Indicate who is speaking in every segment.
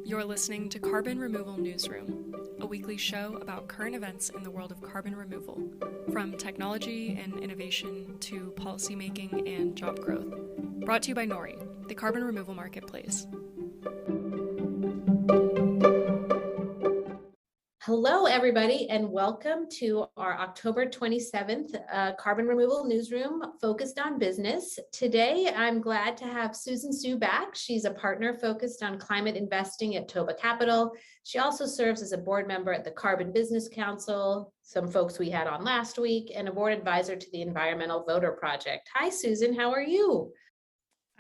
Speaker 1: You're listening to Carbon Removal Newsroom, a weekly show about current events in the world of carbon removal, from technology and innovation to policymaking and job growth. Brought to you by Nori, the carbon removal marketplace.
Speaker 2: Hello, everybody, and welcome to our October 27th Carbon Removal Newsroom focused on business. Today, I'm glad to have Susan Sue back. She's a partner focused on climate investing at Toba Capital. She also serves as a board member at the Carbon Business Council, some folks we had on last week, and a board advisor to the Environmental Voter Project. Hi, Susan, how are you?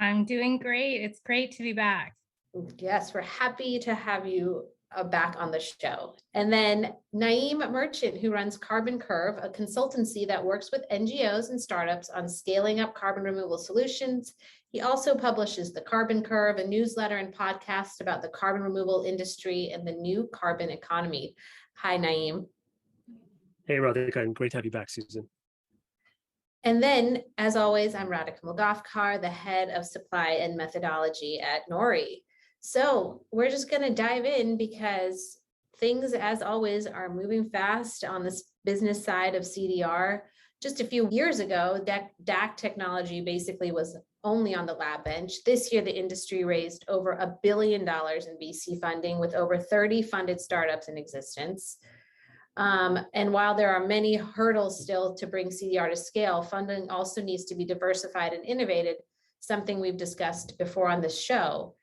Speaker 3: I'm doing great. It's great to be back.
Speaker 2: Yes, we're happy to have you back on the show. And then Naeem Merchant, who runs Carbon Curve, a consultancy that works with NGOs and startups on scaling up carbon removal solutions. He also publishes the Carbon Curve, a newsletter and podcast about the carbon removal industry and the new carbon economy. Hi, Naeem.
Speaker 4: Hey, Radhika, great to have you back, Susan.
Speaker 2: And then, as always, I'm Radhika Mulgafkar, the head of supply and methodology at Nori. So we're just going to dive in because things, as always, are moving fast on this business side of CDR. Just a few years ago, DAC technology basically was only on the lab bench. This year, the industry raised over $1 billion in VC funding with over 30 funded startups in existence. And while there are many hurdles still to bring CDR to scale, funding also needs to be diversified and innovated, something we've discussed before on this show.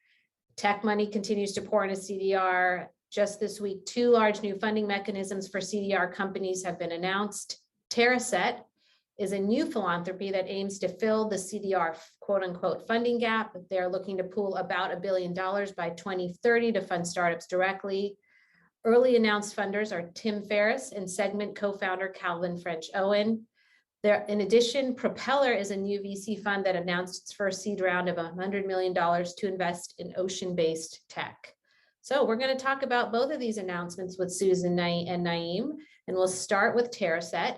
Speaker 2: Tech money continues to pour into CDR. Just this week, 2 large new funding mechanisms for CDR companies have been announced. TerraSet is a new philanthropy that aims to fill the CDR quote unquote funding gap. They're looking to pool about $1 billion by 2030 to fund startups directly. Early announced funders are Tim Ferriss and Segment co-founder Calvin French Owen. In addition, Propeller is a new VC fund that announced its first seed round of $100 million to invest in ocean-based tech. So we're going to talk about both of these announcements with Susan and Naeem, and we'll start with TerraSet.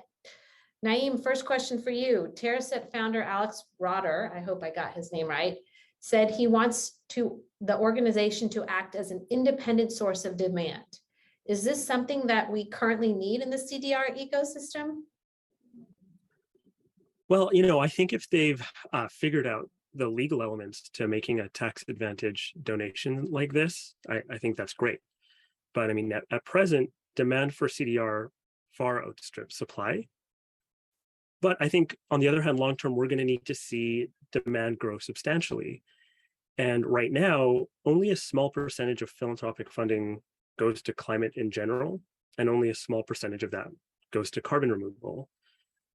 Speaker 2: Naeem, first question for you. TerraSet founder Alex Rotter, I hope I got his name right, said he wants the organization to act as an independent source of demand. Is this something that we currently need in the CDR ecosystem?
Speaker 4: Well, I think if they've figured out the legal elements to making a tax advantage donation like this, I think that's great. But I mean, at present, demand for CDR far outstrips supply. But I think on the other hand, long-term, we're going to need to see demand grow substantially. And right now, only a small percentage of philanthropic funding goes to climate in general, and only a small percentage of that goes to carbon removal.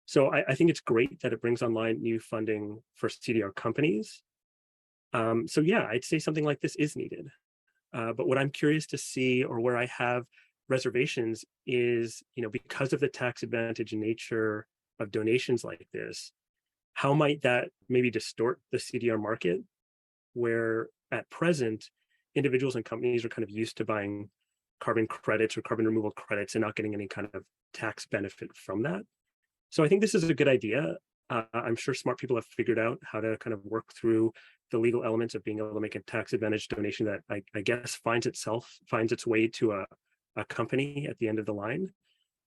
Speaker 4: So I think it's great that it brings online new funding for CDR companies. So yeah, I'd say something like this is needed. But what I'm curious to see, or where I have reservations, is because of the tax advantage nature of donations like this, how might that maybe distort the CDR market, where at present individuals and companies are kind of used to buying carbon credits or carbon removal credits and not getting any kind of tax benefit from that. So I think this is a good idea. I'm sure smart people have figured out how to kind of work through the legal elements of being able to make a tax advantage donation that I guess finds its way to a company at the end of the line.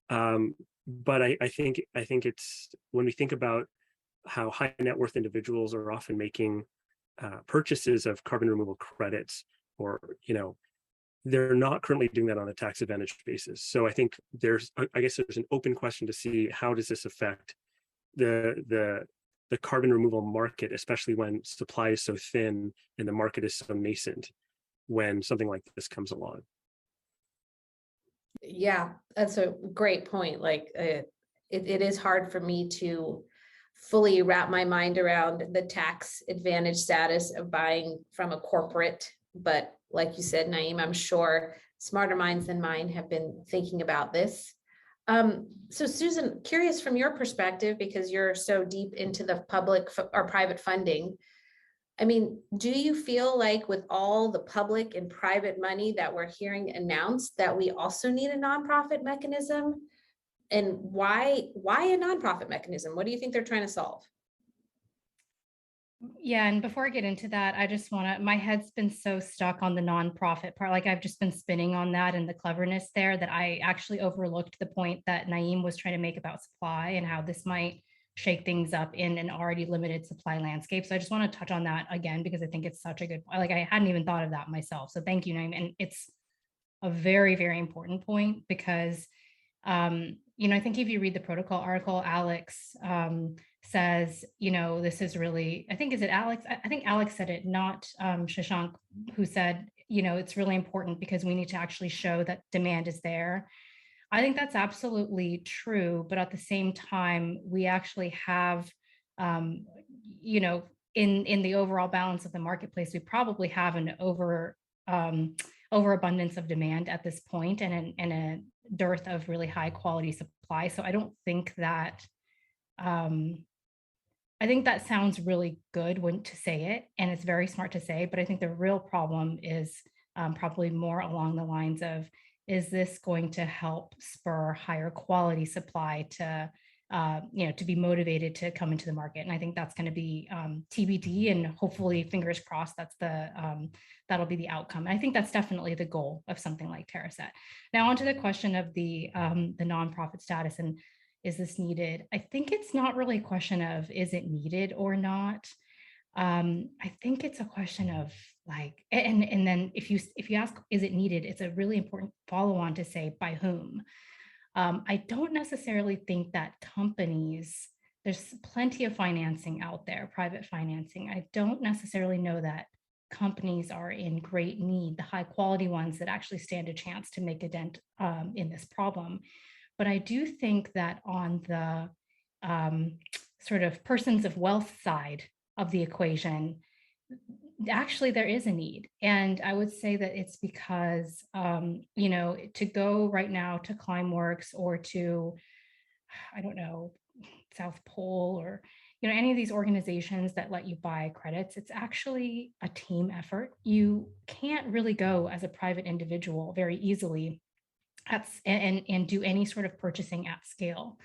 Speaker 4: But I think it's, when we think about how high net worth individuals are often making purchases of carbon removal credits, or they're not currently doing that on a tax advantage basis. So I think there's an open question to see how does this affect the carbon removal market, especially when supply is so thin and the market is so nascent when something like this comes along.
Speaker 2: Yeah, that's a great point. Like it is hard for me to fully wrap my mind around the tax advantage status of buying from a corporate, but like you said, Naeem, I'm sure smarter minds than mine have been thinking about this. So Susan, curious from your perspective, because you're so deep into the public or private funding, I mean, do you feel like with all the public and private money that we're hearing announced that we also need a nonprofit mechanism? And why a nonprofit mechanism? What do you think they're trying to solve?
Speaker 3: Yeah, and before I get into that, I just want to, my head's been so stuck on the nonprofit part. Like I've just been spinning on that and the cleverness there that I actually overlooked the point that Naeem was trying to make about supply and how this might shake things up in an already limited supply landscape. So I just want to touch on that again because I think it's such a good, like I hadn't even thought of that myself. So thank you, Naeem. And it's a very, very important point because I think if you read the protocol article, Alex says, this is really, I think, is it Alex? I think Alex said it, not Shashank, who said, it's really important because we need to actually show that demand is there. I think that's absolutely true. But at the same time, we actually have, you know, in the overall balance of the marketplace, we probably have an overabundance of demand at this point and a dearth of really high quality supply. So I don't think that I think that sounds really good when to say it, and it's very smart to say, but I think the real problem is probably more along the lines of, is this going to help spur higher quality supply to be motivated to come into the market? And I think that's going to be TBD, and hopefully, fingers crossed, that'll be the outcome. And I think that's definitely the goal of something like TerraSet. Now, onto the question of the nonprofit status and is this needed? I think it's not really a question of is it needed or not. I think it's a question of like, and then if you ask, is it needed? It's a really important follow on to say by whom. I don't necessarily think that companies, there's plenty of financing out there, private financing. I don't necessarily know that companies are in great need, the high quality ones that actually stand a chance to make a dent in this problem. But I do think that on the sort of persons of wealth side of the equation, actually there is a need. And I would say that it's because, to go right now to Climeworks or to, I don't know, South Pole or, any of these organizations that let you buy credits, it's actually a team effort. You can't really go as a private individual very easily and do any sort of purchasing at scale.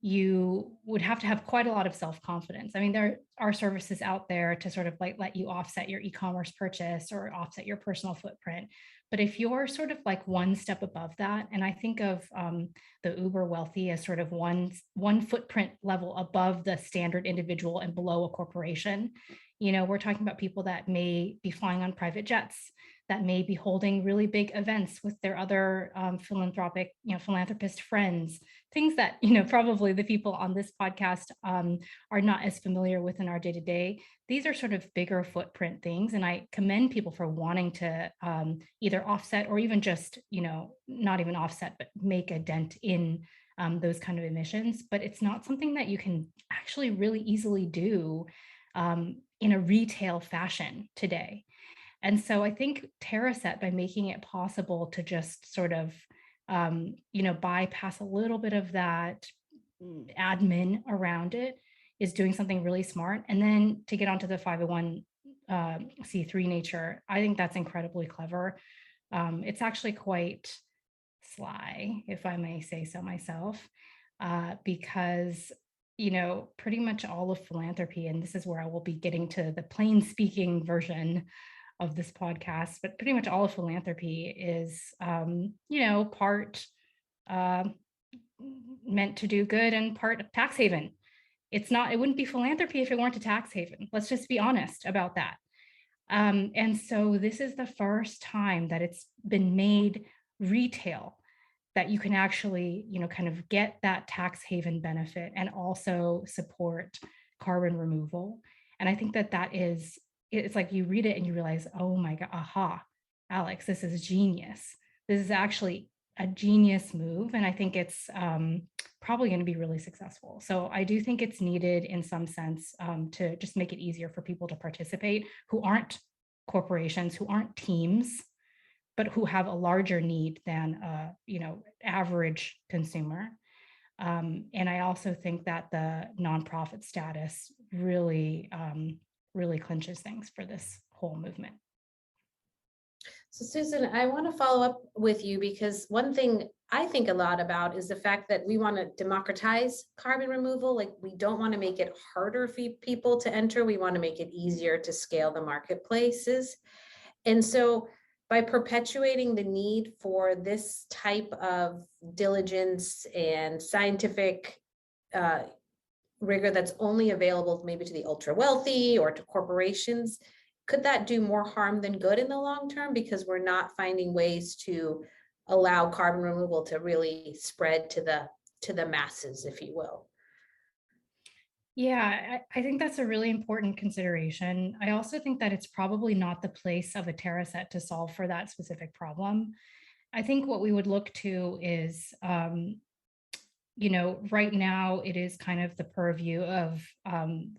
Speaker 3: You would have to have quite a lot of self-confidence. I mean, there are services out there to sort of like let you offset your e-commerce purchase or offset your personal footprint. But if you're sort of like one step above that, and I think of the uber wealthy as sort of one footprint level above the standard individual and below a corporation, we're talking about people that may be flying on private jets, that may be holding really big events with their other philanthropist friends, things that, probably the people on this podcast are not as familiar with in our day-to-day. These are sort of bigger footprint things. And I commend people for wanting to either offset or even just, not even offset, but make a dent in those kind of emissions. But it's not something that you can actually really easily do in a retail fashion today. And so I think TerraSet, by making it possible to just sort of, bypass a little bit of that admin around it, is doing something really smart. And then to get onto the 501c3 nature, I think that's incredibly clever. It's actually quite sly, if I may say so myself, because pretty much all of philanthropy, and this is where I will be getting to the plain speaking version of this podcast, but pretty much all of philanthropy is, part meant to do good and part tax haven. It wouldn't be philanthropy if it weren't a tax haven. Let's just be honest about that. And so this is the first time that it's been made retail, that you can actually, kind of get that tax haven benefit and also support carbon removal. And I think that is, it's like you read it and you realize, oh my God, aha, Alex, this is genius. This is actually a genius move. And I think it's probably going to be really successful. So I do think it's needed in some sense to just make it easier for people to participate who aren't corporations, who aren't teams, but who have a larger need than average consumer. And I also think that the nonprofit status really clinches things for this whole movement.
Speaker 2: So Susan, I want to follow up with you because one thing I think a lot about is the fact that we want to democratize carbon removal. Like we don't want to make it harder for people to enter. We want to make it easier to scale the marketplaces. And so by perpetuating the need for this type of diligence and scientific rigor that's only available maybe to the ultra wealthy or to corporations, could that do more harm than good in the long term? Because we're not finding ways to allow carbon removal to really spread to the masses, if you will.
Speaker 3: Yeah, I think that's a really important consideration. I also think that it's probably not the place of a Terra set to solve for that specific problem. I think what we would look to is, right now it is kind of the purview of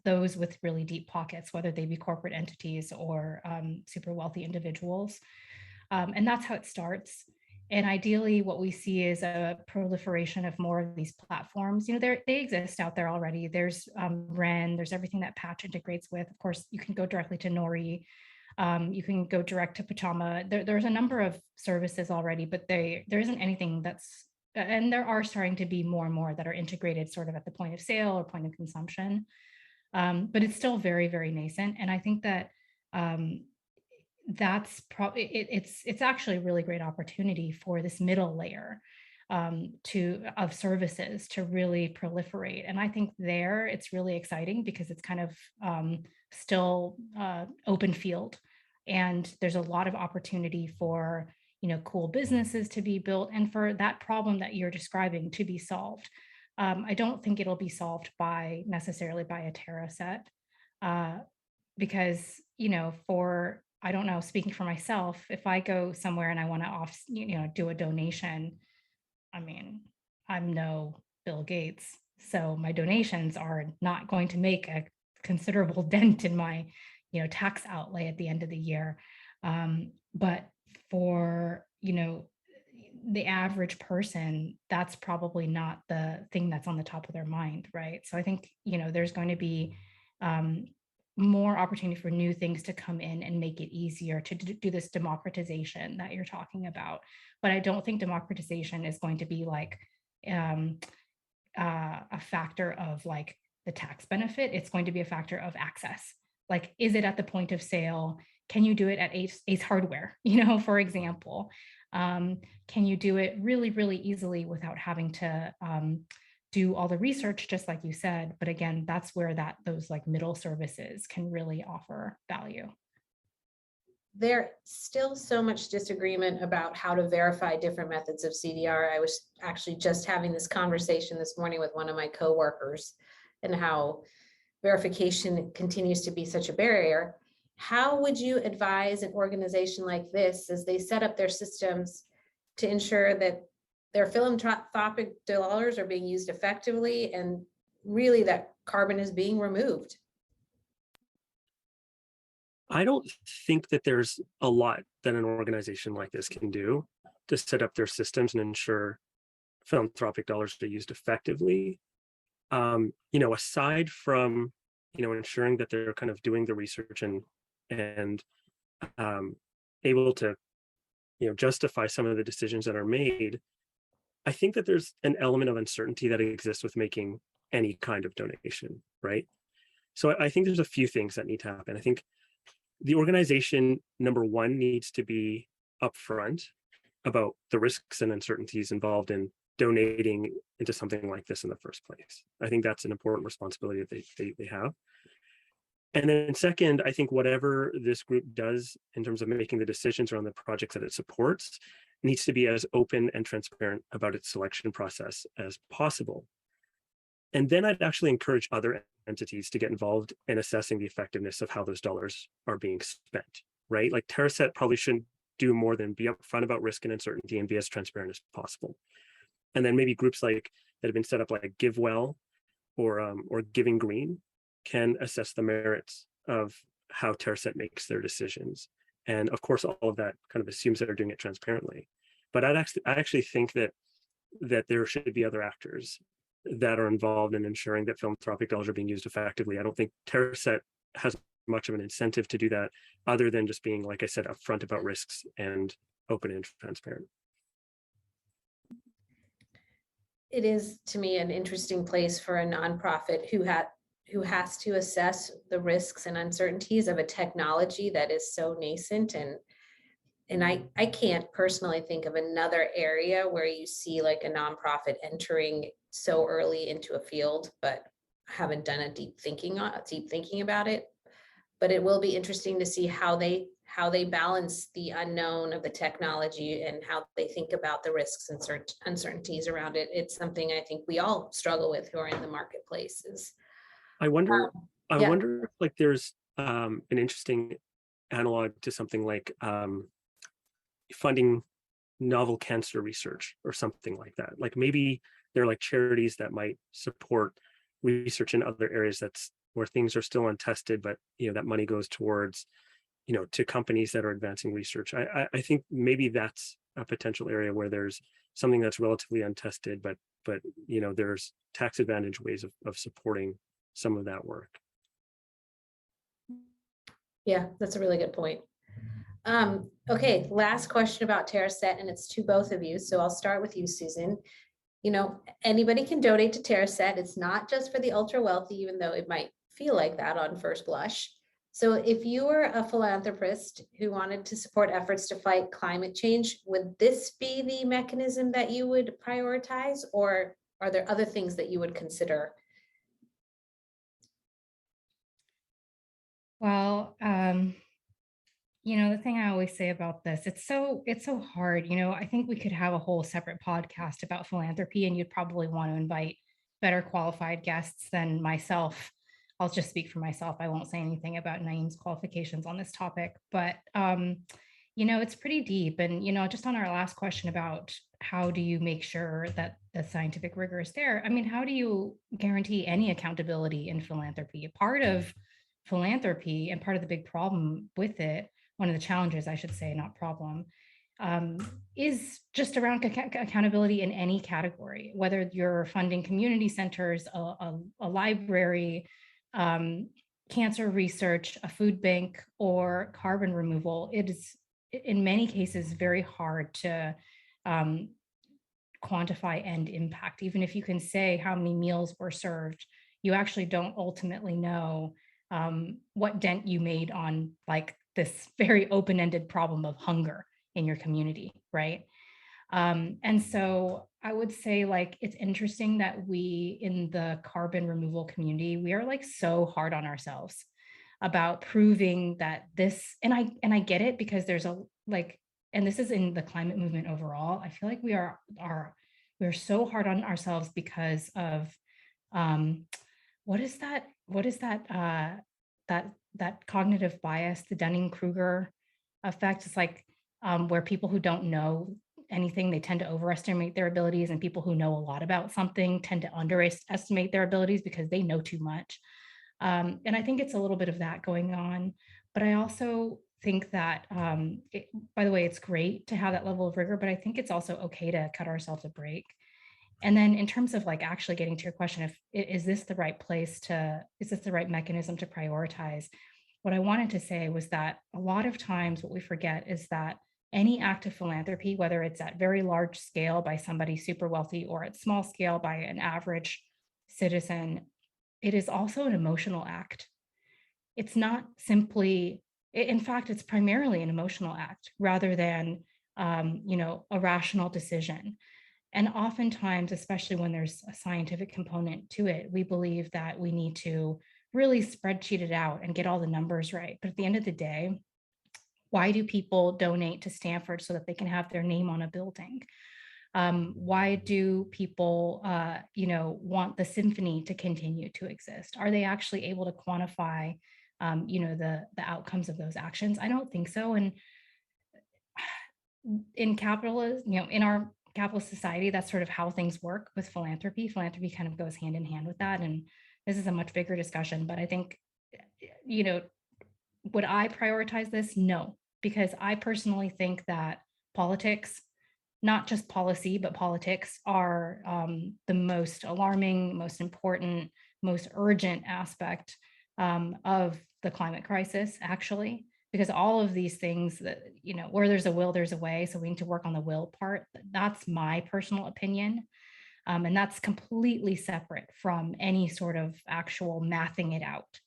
Speaker 3: those with really deep pockets, whether they be corporate entities or super wealthy individuals. And that's how it starts. And ideally, what we see is a proliferation of more of these platforms. They exist out there already. There's Ren, there's everything that Patch integrates with. Of course, you can go directly to Nori. You can go direct to Pachama. There's a number of services already, but there isn't anything that's, and there are starting to be more and more that are integrated sort of at the point of sale or point of consumption. But it's still very, very nascent. And I think that that's probably it's actually a really great opportunity for this middle layer of services to really proliferate. And I think there it's really exciting because it's kind of still open field, and there's a lot of opportunity for cool businesses to be built and for that problem that you're describing to be solved. I don't think it'll be solved necessarily by a Terra set, because for, I don't know, speaking for myself, if I go somewhere and I want to do a donation, I mean, I'm no Bill Gates, so my donations are not going to make a considerable dent in my tax outlay at the end of the year. But for the average person, that's probably not the thing that's on the top of their mind, right? So I think there's going to be more opportunity for new things to come in and make it easier to do this democratization that you're talking about. But I don't think democratization is going to be like a factor of like the tax benefit. It's going to be a factor of access. Like, is it at the point of sale? Can you do it at Ace Hardware, for example? Can you do it really, really easily without having to do all the research, just like you said? But again, that's where those like middle services can really offer value.
Speaker 2: There's still so much disagreement about how to verify different methods of CDR. I was actually just having this conversation this morning with one of my coworkers and how verification continues to be such a barrier. How would you advise an organization like this as they set up their systems to ensure that their philanthropic dollars are being used effectively and really that carbon is being removed?
Speaker 4: I don't think that there's a lot that an organization like this can do to set up their systems and ensure philanthropic dollars are used effectively. Aside from ensuring that they're kind of doing the research and able to justify some of the decisions that are made, I think that there's an element of uncertainty that exists with making any kind of donation, right? So I think there's a few things that need to happen. I think the organization, number one, needs to be upfront about the risks and uncertainties involved in donating into something like this in the first place. I think that's an important responsibility that they have. And then second, I think whatever this group does in terms of making the decisions around the projects that it supports needs to be as open and transparent about its selection process as possible. And then I'd actually encourage other entities to get involved in assessing the effectiveness of how those dollars are being spent, right? Like TerraSet probably shouldn't do more than be upfront about risk and uncertainty and be as transparent as possible. And then maybe groups like that have been set up like GiveWell or Giving Green can assess the merits of how TerraSet makes their decisions. And of course, all of that kind of assumes that they're doing it transparently. But I actually think that there should be other actors that are involved in ensuring that philanthropic dollars are being used effectively. I don't think TerraSet has much of an incentive to do that, other than just being, like I said, upfront about risks and open and transparent.
Speaker 2: It is, to me, an interesting place for a nonprofit who has to assess the risks and uncertainties of a technology that is so nascent. And I can't personally think of another area where you see like a nonprofit entering so early into a field, but I haven't done a deep thinking about it. But it will be interesting to see how they balance the unknown of the technology and how they think about the risks and uncertainties around it. It's something I think we all struggle with who are in the marketplaces.
Speaker 4: I wonder
Speaker 2: Yeah.
Speaker 4: if like there's an interesting analog to something like funding novel cancer research or something like that. Like maybe there are like charities that might support research in other areas that's where things are still untested, but that money goes towards to companies that are advancing research. I think maybe that's a potential area where there's something that's relatively untested, but there's tax advantage ways of supporting some of that work.
Speaker 2: Yeah, that's a really good point. Okay, last question about TerraSet, and it's to both of you. So I'll start with you, Susan. Anybody can donate to TerraSet. It's not just for the ultra wealthy, even though it might feel like that on first blush. So if you were a philanthropist who wanted to support efforts to fight climate change, would this be the mechanism that you would prioritize, or are there other things that you would consider?
Speaker 3: Well, the thing I always say about this, it's so hard. I think we could have a whole separate podcast about philanthropy, and you'd probably want to invite better qualified guests than myself. I'll just speak for myself. I won't say anything about Naeem's qualifications on this topic, but it's pretty deep. And just on our last question about how do you make sure that the scientific rigor is there? I mean, how do you guarantee any accountability in philanthropy? Part of philanthropy and part of the big problem with it, one of the challenges, I should say, not problem, is just around accountability in any category, whether you're funding community centers, a library, cancer research, a food bank, or carbon removal. It is, in many cases, very hard to quantify end impact. Even if you can say how many meals were served, you actually don't ultimately know what dent you made on like this very open-ended problem of hunger in your community, right? And so I would say, like, it's interesting that we in the carbon removal community, we are like so hard on ourselves about proving that this, and I get it, because there's a like, and this is in the climate movement overall. I feel like we're so hard on ourselves because of what is that that cognitive bias, the Dunning-Kruger effect. It's like where people who don't know anything, they tend to overestimate their abilities, and people who know a lot about something tend to underestimate their abilities because they know too much. And I think it's a little bit of that going on. But I also think that, by the way, it's great to have that level of rigor, but I think it's also okay to cut ourselves a break. And then in terms of like actually getting to your question, is this the right mechanism to prioritize? What I wanted to say was that a lot of times what we forget is that any act of philanthropy, whether it's at very large scale by somebody super wealthy or at small scale by an average citizen, it is also an emotional act. It's not simply, in fact, it's primarily an emotional act rather than, a rational decision. And oftentimes, especially when there's a scientific component to it, we believe that we need to really spreadsheet it out and get all the numbers right. But at the end of the day, why do people donate to Stanford so that they can have their name on a building? Why do people, want the symphony to continue to exist? Are they actually able to quantify, the outcomes of those actions? I don't think so. And in capitalism, in our capitalist society, that's sort of how things work with philanthropy. Philanthropy kind of goes hand in hand with that. And this is a much bigger discussion, but I think, would I prioritize this? No, because I personally think that politics, not just policy, but politics are the most alarming, most important, most urgent aspect of the climate crisis, actually, because all of these things that, where there's a will, there's a way. So we need to work on the will part. That's my personal opinion. And that's completely separate from any sort of actual mathing it out.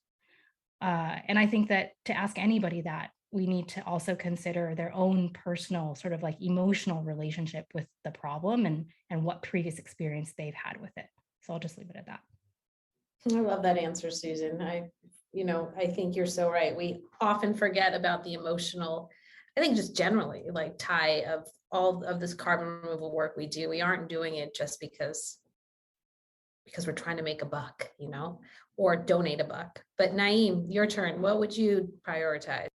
Speaker 3: And I think that to ask anybody that, we need to also consider their own personal sort of like emotional relationship with the problem and what previous experience they've had with it. So I'll just leave it at that.
Speaker 2: I love that answer, Susan. I think you're so right. We often forget about the emotional, I think just generally like tie of all of this carbon removal work we do. We aren't doing it just because we're trying to make a buck, or donate a buck. But Naeem, your turn. What would you prioritize?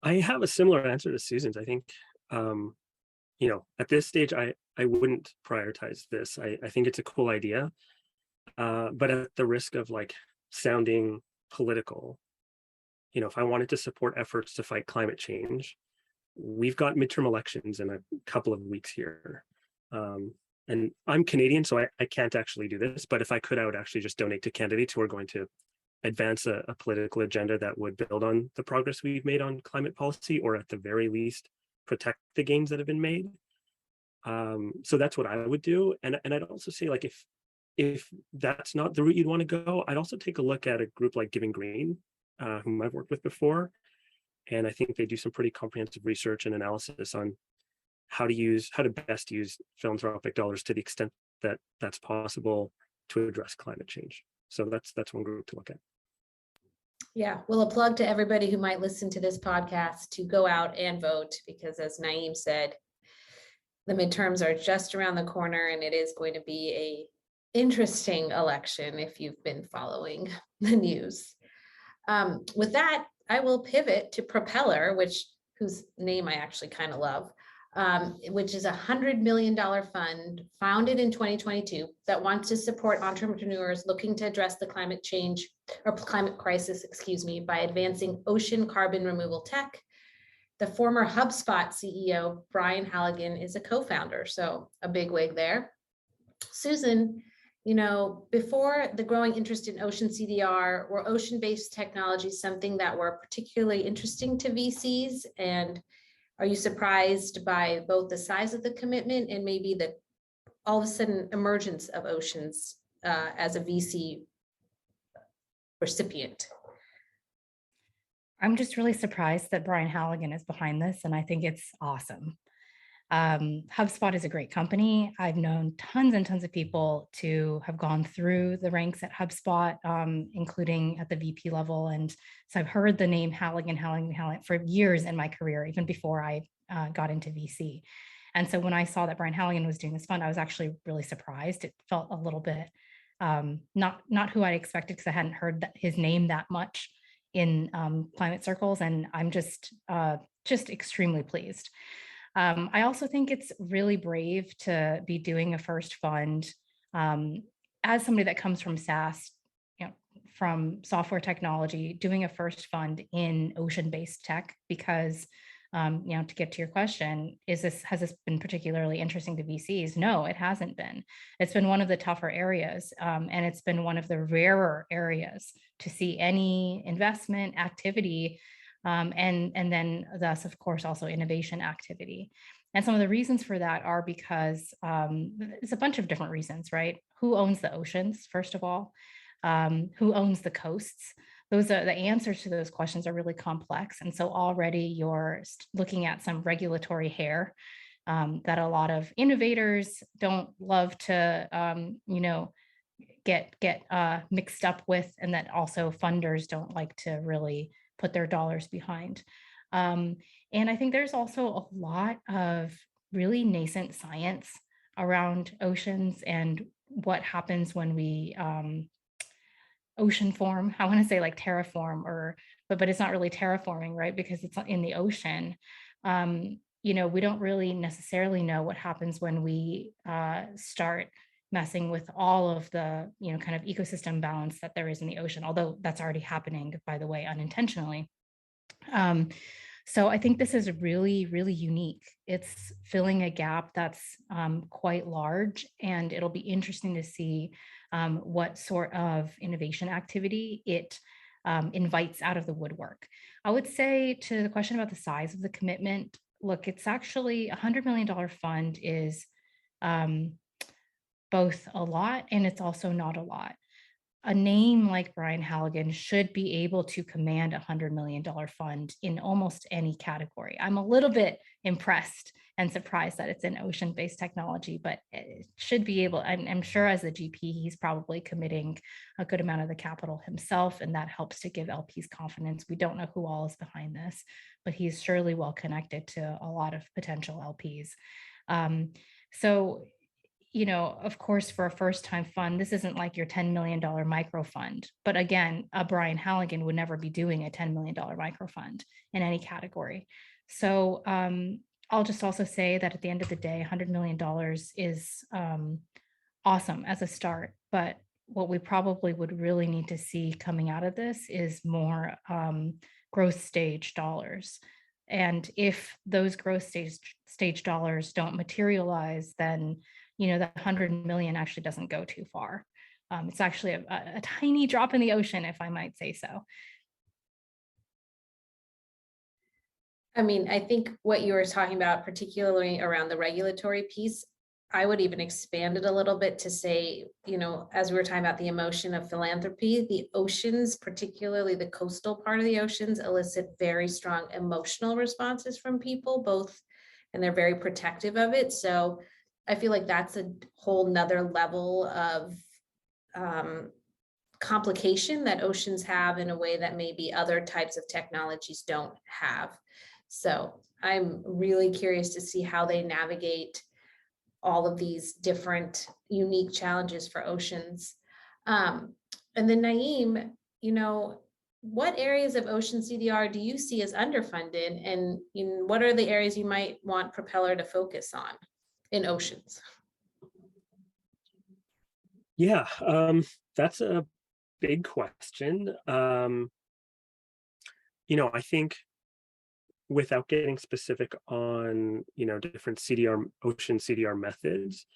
Speaker 4: I have a similar answer to Susan's. I think, at this stage, I wouldn't prioritize this. I think it's a cool idea, but at the risk of like sounding political, if I wanted to support efforts to fight climate change, we've got midterm elections in a couple of weeks here. And I'm Canadian, so I can't actually do this, but if I could, I would actually just donate to candidates who are going to advance a political agenda that would build on the progress we've made on climate policy, or at the very least, protect the gains that have been made. So that's what I would do. And I'd also say, like, if that's not the route you'd want to go, I'd also take a look at a group like Giving Green, whom I've worked with before. And I think they do some pretty comprehensive research and analysis on how to best use philanthropic dollars to the extent that that's possible to address climate change. So that's one group to look at.
Speaker 2: Yeah, well, a plug to everybody who might listen to this podcast to go out and vote, because as Naeem said, the midterms are just around the corner, and it is going to be a interesting election if you've been following the news. With that, I will pivot to Propeller, whose name I actually kind of love, which is a $100 million fund founded in 2022 that wants to support entrepreneurs looking to address the climate crisis, by advancing ocean carbon removal tech. The former HubSpot CEO, Brian Halligan, is a co-founder, so a big wig there. Susan, before the growing interest in ocean CDR, were ocean-based technologies something that were particularly interesting to VCs? And are you surprised by both the size of the commitment and maybe the all of a sudden emergence of oceans as a VC recipient?
Speaker 3: I'm just really surprised that Brian Halligan is behind this, and I think it's awesome. HubSpot is a great company. I've known tons and tons of people to have gone through the ranks at HubSpot, including at the VP level. And so I've heard the name Halligan for years in my career, even before I got into VC. And so when I saw that Brian Halligan was doing this fund, I was actually really surprised. It felt a little bit not who I expected, because I hadn't heard his name that much in climate circles. And I'm just extremely pleased. I also think it's really brave to be doing a first fund as somebody that comes from SaaS, from software technology, doing a first fund in ocean-based tech, because to get to your question, has this been particularly interesting to VCs? No, it hasn't been. It's been one of the tougher areas, and it's been one of the rarer areas to see any investment activity. And then thus, of course, also innovation activity. And some of the reasons for that are because it's a bunch of different reasons, right? Who owns the oceans, first of all? Who owns the coasts? The answers to those questions are really complex. And so already you're looking at some regulatory hair that a lot of innovators don't love to, get mixed up with, and that also funders don't like to really put their dollars behind. And I think there's also a lot of really nascent science around oceans and what happens when we ocean form. I want to say like terraform, but it's not really terraforming, right? Because it's in the ocean. We don't really necessarily know what happens when we start messing with all of the, kind of ecosystem balance that there is in the ocean, although that's already happening, by the way, unintentionally. So I think this is really, really unique. It's filling a gap that's quite large, and it'll be interesting to see what sort of innovation activity it invites out of the woodwork. I would say, to the question about the size of the commitment, look, it's actually $100 million fund is both a lot and it's also not a lot. A name like Brian Halligan should be able to command a $100 million fund in almost any category. I'm a little bit impressed and surprised that it's in ocean-based technology, but it should be able, I'm sure as the GP, he's probably committing a good amount of the capital himself, and that helps to give LPs confidence. We don't know who all is behind this, but he's surely well connected to a lot of potential LPs. So, of course, for a first-time fund, this isn't like your $10 million micro fund. But again, a Brian Halligan would never be doing a $10 million micro fund in any category. So I'll just also say that at the end of the day, $100 million is awesome as a start. But what we probably would really need to see coming out of this is more growth stage dollars. And if those growth stage dollars don't materialize, then that 100 million actually doesn't go too far. It's actually a tiny drop in the ocean, if I might say so.
Speaker 2: I mean, I think what you were talking about, particularly around the regulatory piece, I would even expand it a little bit to say, as we were talking about the emotion of philanthropy, the oceans, particularly the coastal part of the oceans, elicit very strong emotional responses from people, and they're very protective of it. So I feel like that's a whole nother level of complication that oceans have in a way that maybe other types of technologies don't have. So I'm really curious to see how they navigate all of these different unique challenges for oceans. And then Naeem, what areas of ocean CDR do you see as underfunded, and what are the areas you might want Propeller to focus on in oceans?
Speaker 4: Yeah, that's a big question. I think without getting specific on, different ocean CDR methods,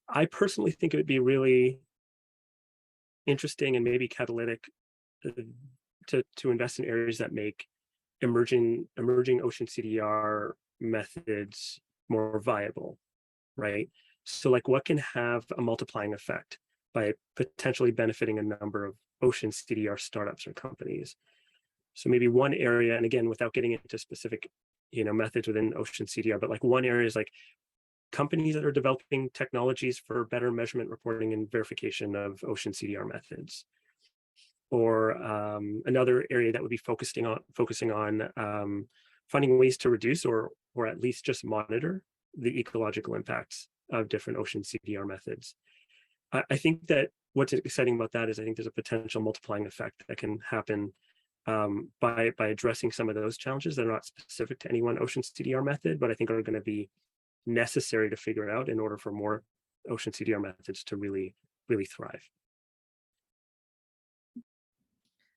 Speaker 4: I personally think it would be really interesting and maybe catalytic to invest in areas that make emerging ocean CDR methods more viable, right? So like what can have a multiplying effect by potentially benefiting a number of ocean CDR startups or companies. So maybe one area, and again, without getting into specific, methods within ocean CDR, but like one area is like companies that are developing technologies for better measurement, reporting, and verification of ocean CDR methods. Or another area that would be focusing on finding ways to reduce or at least just monitor the ecological impacts of different ocean CDR methods. I think that what's exciting about that is I think there's a potential multiplying effect that can happen by addressing some of those challenges that are not specific to any one ocean CDR method, but I think are going to be necessary to figure out in order for more ocean CDR methods to really, really thrive.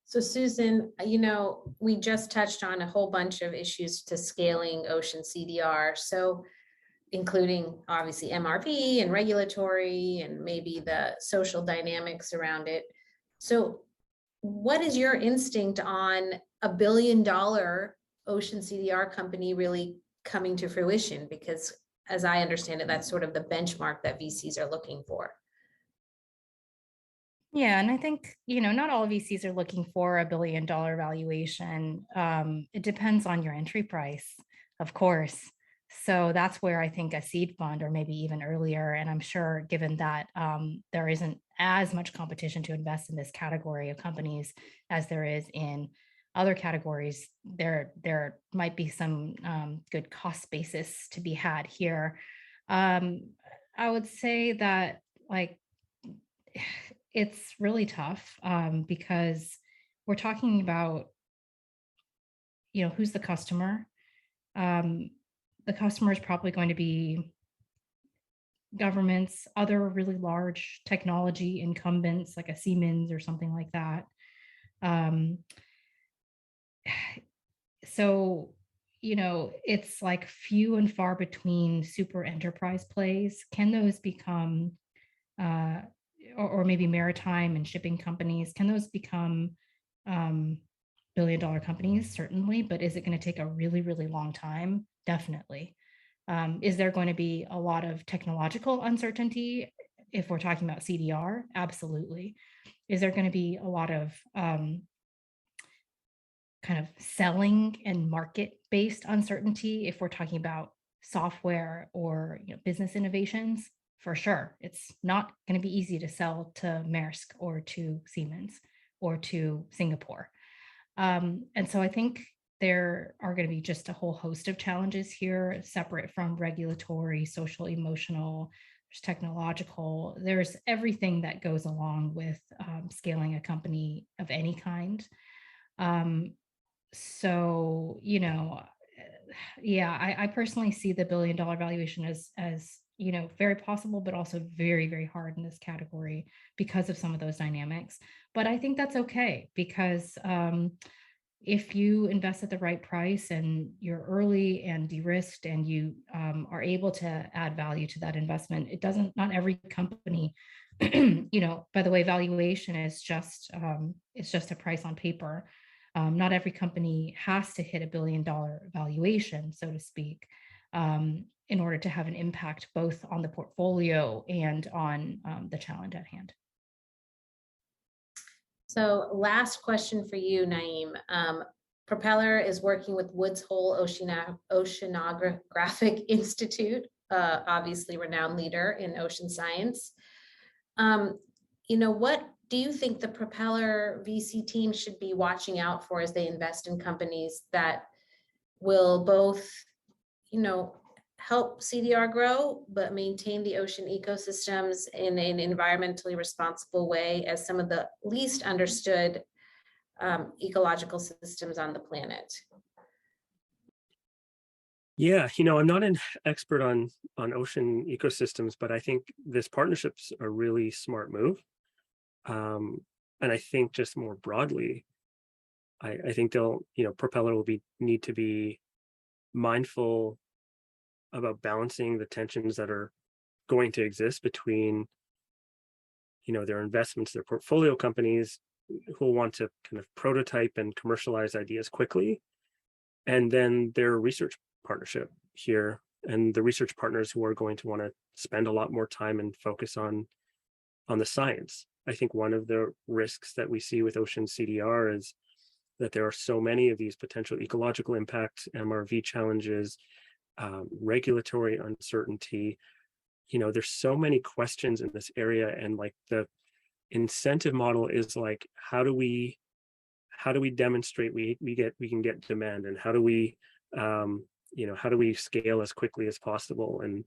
Speaker 2: So Susan, we just touched on a whole bunch of issues to scaling ocean CDR. So including obviously MRV and regulatory and maybe the social dynamics around it. So what is your instinct on $1 billion ocean CDR company really coming to fruition? Because as I understand it, that's sort of the benchmark that VCs are looking for.
Speaker 3: Yeah, and I think, not all VCs are looking for $1 billion valuation. It depends on your entry price, of course. So that's where I think a seed fund or maybe even earlier, and I'm sure given that there isn't as much competition to invest in this category of companies as there is in other categories, there might be some good cost basis to be had here. I would say that it's really tough because we're talking about, who's the customer. The customer is probably going to be governments, other really large technology incumbents like a Siemens or something like that. So, it's like few and far between super enterprise plays. Can those become, or maybe maritime and shipping companies, can those become billion-dollar companies? Certainly, but is it going to take a really, really long time? Definitely. Is there going to be a lot of technological uncertainty if we're talking about CDR? Absolutely. Is there going to be a lot of kind of selling and market-based uncertainty if we're talking about software or business innovations? For sure. It's not going to be easy to sell to Maersk or to Siemens or to Singapore. And so I think there are going to be just a whole host of challenges here, separate from regulatory, social, emotional, there's technological, there's everything that goes along with scaling a company of any kind. So, yeah, I personally see the billion-dollar valuation as very possible, but also very, very hard in this category because of some of those dynamics. But I think that's okay because if you invest at the right price and you're early and de-risked and you are able to add value to that investment, not every company, by the way, valuation is just it's just a price on paper. Not every company has to hit $1 billion valuation, so to speak, in order to have an impact both on the portfolio and on the challenge at hand.
Speaker 2: So last question for you, Naeem. Propeller is working with Woods Hole Oceanographic Institute, obviously renowned leader in ocean science. What do you think the Propeller VC team should be watching out for as they invest in companies that will both, help CDR grow, but maintain the ocean ecosystems in an environmentally responsible way as some of the least understood ecological systems on the planet?
Speaker 4: Yeah, I'm not an expert on ocean ecosystems, but I think this partnership's a really smart move. And I think just more broadly, I think Propeller will need to be mindful about balancing the tensions that are going to exist between, their investments, their portfolio companies who want to kind of prototype and commercialize ideas quickly, and then their research partnership here and the research partners who are going to want to spend a lot more time and focus on the science. I think one of the risks that we see with ocean CDR is that there are so many of these potential ecological impacts, MRV challenges, regulatory uncertainty. There's so many questions in this area, and like the incentive model is like, how do we demonstrate we can get demand, and how do we scale as quickly as possible? And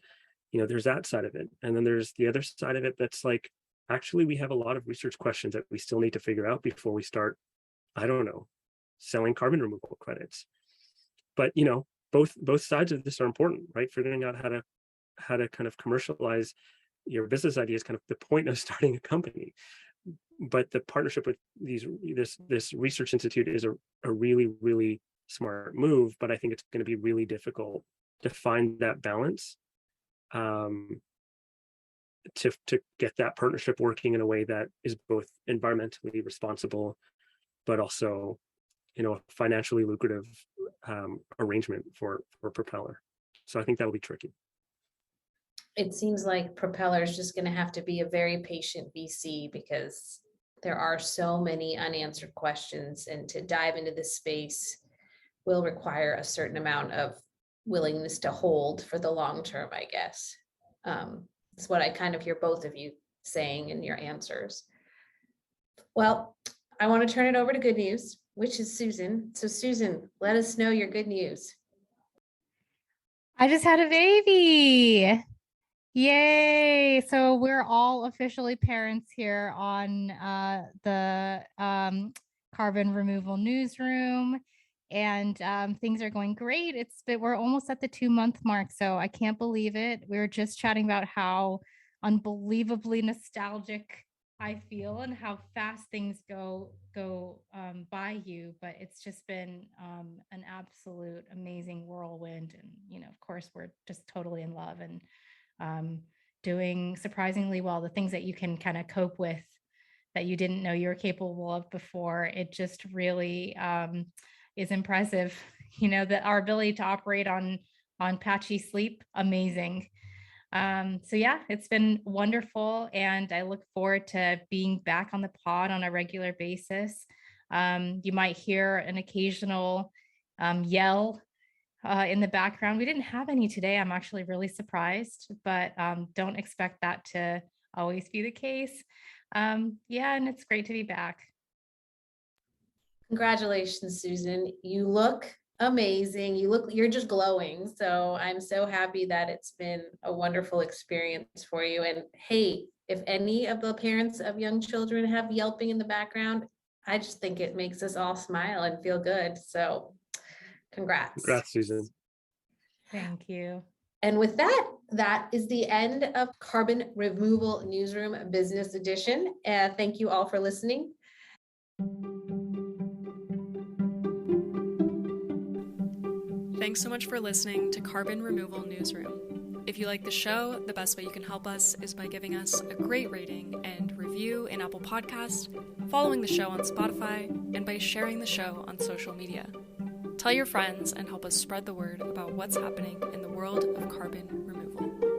Speaker 4: there's that side of it, and then there's the other side of it that's like, actually we have a lot of research questions that we still need to figure out before we start, I don't know, selling carbon removal credits. But both sides of this are important, right? Figuring out how to kind of commercialize your business idea is kind of the point of starting a company. But the partnership with this research institute is a really, really smart move, but I think it's going to be really difficult to find that balance, to get that partnership working in a way that is both environmentally responsible, but also, a financially lucrative arrangement for Propeller. So I think that'll be tricky.
Speaker 2: It seems like Propeller is just going to have to be a very patient VC because there are so many unanswered questions, and to dive into this space will require a certain amount of willingness to hold for the long term, I guess. That's what I kind of hear both of you saying in your answers. Well, I want to turn it over to good news, which is Susan. So Susan, let us know your good news.
Speaker 3: I just had a baby. Yay. So we're all officially parents here on the Carbon Removal Newsroom, and things are going great. We're almost at the 2-month mark, so I can't believe it. We were just chatting about how unbelievably nostalgic I feel and how fast things go by you, but it's just been an absolute amazing whirlwind. And of course, we're just totally in love and doing surprisingly well. The things that you can kind of cope with that you didn't know you were capable of before. It just really is impressive. That our ability to operate on patchy sleep, amazing. So yeah, it's been wonderful, and I look forward to being back on the pod on a regular basis. You might hear an occasional yell in the background. We didn't have any today. I'm actually really surprised, but don't expect that to always be the case. Yeah, and it's great to be back.
Speaker 2: Congratulations, Susan. You look amazing. You're just glowing. So I'm so happy that it's been a wonderful experience for you. And hey, if any of the parents of young children have yelping in the background, I just think it makes us all smile and feel good. So congrats.
Speaker 4: Congrats, Susan.
Speaker 3: Thank you.
Speaker 2: And with that, that is the end of Carbon Removal Newsroom Business Edition. Thank you all for listening.
Speaker 1: Thanks so much for listening to Carbon Removal Newsroom. If you like the show, the best way you can help us is by giving us a great rating and review in Apple Podcasts, following the show on Spotify, and by sharing the show on social media. Tell your friends and help us spread the word about what's happening in the world of carbon removal.